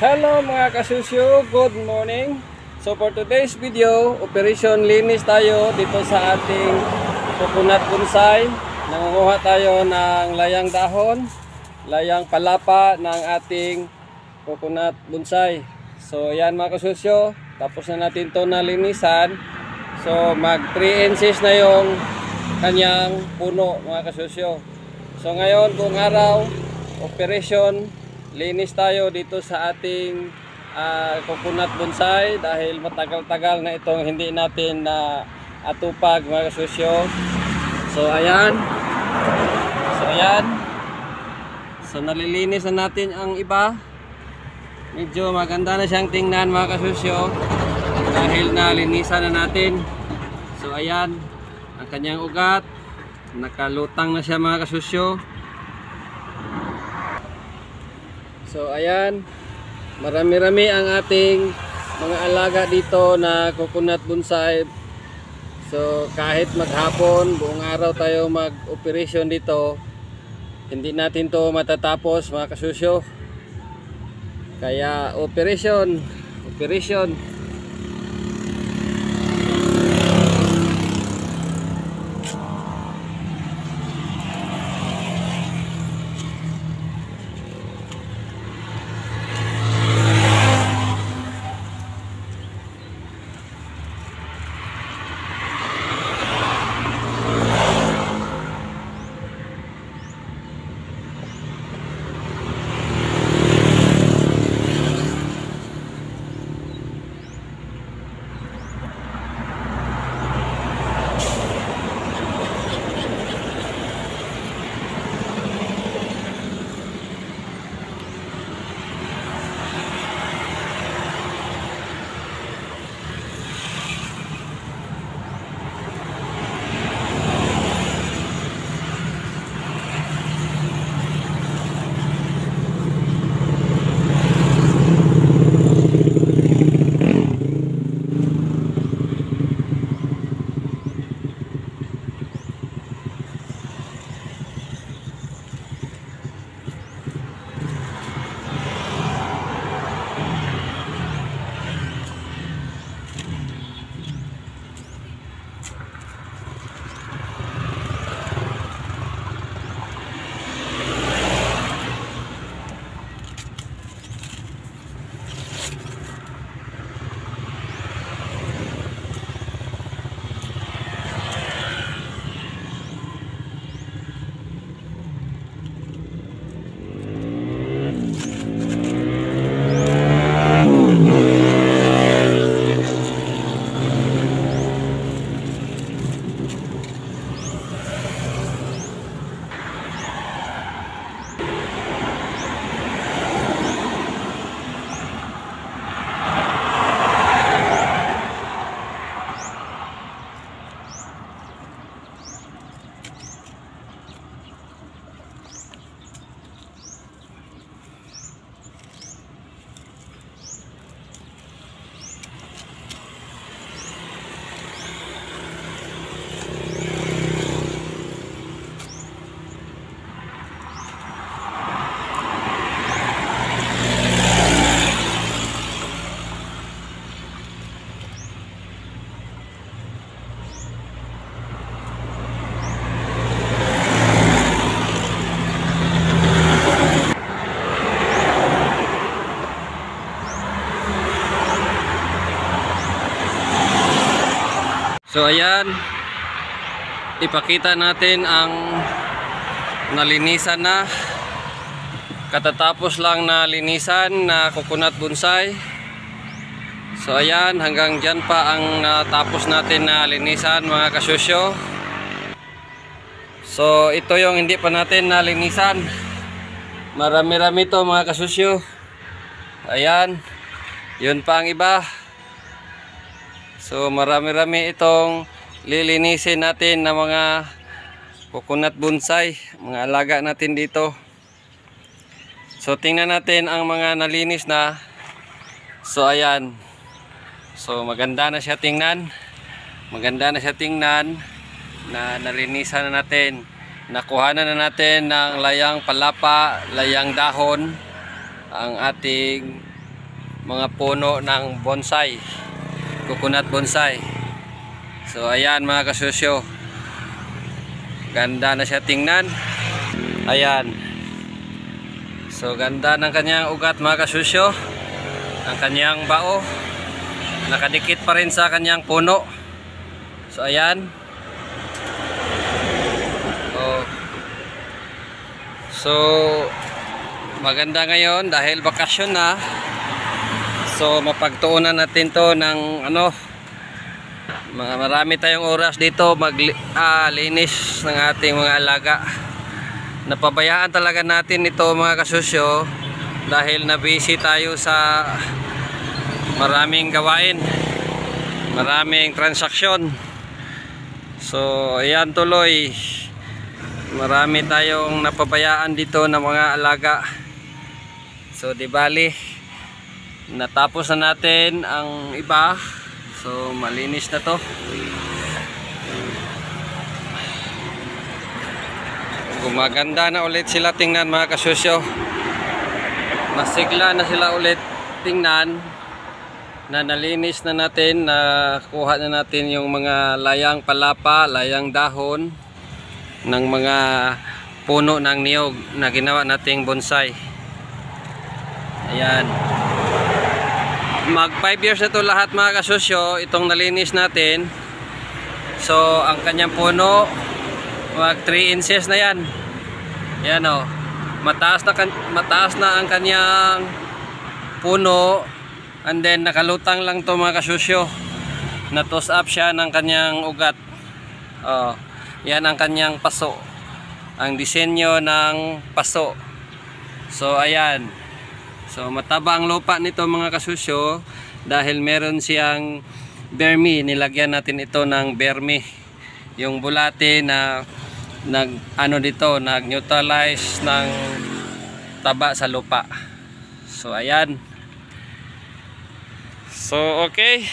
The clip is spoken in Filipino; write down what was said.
Hello mga kasusyo, good morning. So for today's video, operation linis tayo dito sa ating coconut bonsai. Nangunguha tayo ng layang dahon, layang palapa ng ating coconut bonsai. So yan mga kasusyo, tapos na natin to na linisan. So mag 3 inches na yung kanyang puno mga kasusyo. So ngayon buong araw, operation linis tayo dito sa ating coconut bonsai dahil matagal-tagal na itong hindi natin na atupag mga kasusyo. So ayan. So nalilinis na natin ang iba. Medyo maganda na siyang tingnan mga kasusyo dahil nalinisan na natin. So ayan ang kanyang ugat. Nakalutang na siya mga kasusyo. So ayan, marami-rami ang ating mga alaga dito na coconut bonsai. So kahit maghapon, buong araw tayo mag-operasyon dito, hindi natin to matatapos mga kasusyo. Kaya operation. So ayan, ipakita natin ang nalinisan na, katatapos lang na linisan na coconut bonsai. So ayan, hanggang dyan pa ang natapos natin na linisan mga kasusyo. So ito yung hindi pa natin nalinisan. Marami-rami to mga kasusyo. Ayan, yun pa ang iba. So marami-rami itong lilinisin natin na mga coconut bonsai, mga alaga natin dito. So tingnan natin ang mga nalinis na. So ayan. So maganda na siya tingnan. Na nalinisan na natin. Nakuhanan na natin ng layang palapa, layang dahon ang ating mga puno ng bonsai, coconut bonsai. So ayan mga kasusyo, ganda na siya tingnan. Ayan, so ganda ng kanyang ugat mga kasusyo. Ang kanyang bao nakadikit pa rin sa kanyang puno. So ayan. So maganda ngayon dahil bakasyon na. So mapagtuunan natin to ng ano, marami tayong oras dito maglinis ng ating mga alaga. Napabayaan talaga natin ito mga kasusyo dahil na-busy tayo sa maraming gawain, maraming transaksyon. So ayan tuloy, marami tayong napabayaan dito ng mga alaga. So di bali natapos na natin ang iba. So malinis na to. Gumaganda na ulit sila tingnan mga kasusyo. Masigla na sila ulit tingnan na nalinis na natin, na kuha na natin yung mga layang palapa, layang dahon ng mga puno ng niyog na ginawa nating bonsai. Ayan, mag 5 years na to lahat mga kasusyo, itong nalinis natin. So ang kanyang puno mag 3 inches na yan. Ayan o, mataas na ang kanyang puno, and then nakalutang lang to mga kasusyo, na toss up siya ng kanyang ugat. Yan ang kanyang paso, ang disenyo ng paso. So ayan, so mataba ang lupa nito mga kasusyo dahil meron siyang vermi. Nilagyan natin ito ng vermi, yung bulate na nag-neutralize ng taba sa lupa. So ayan. So okay.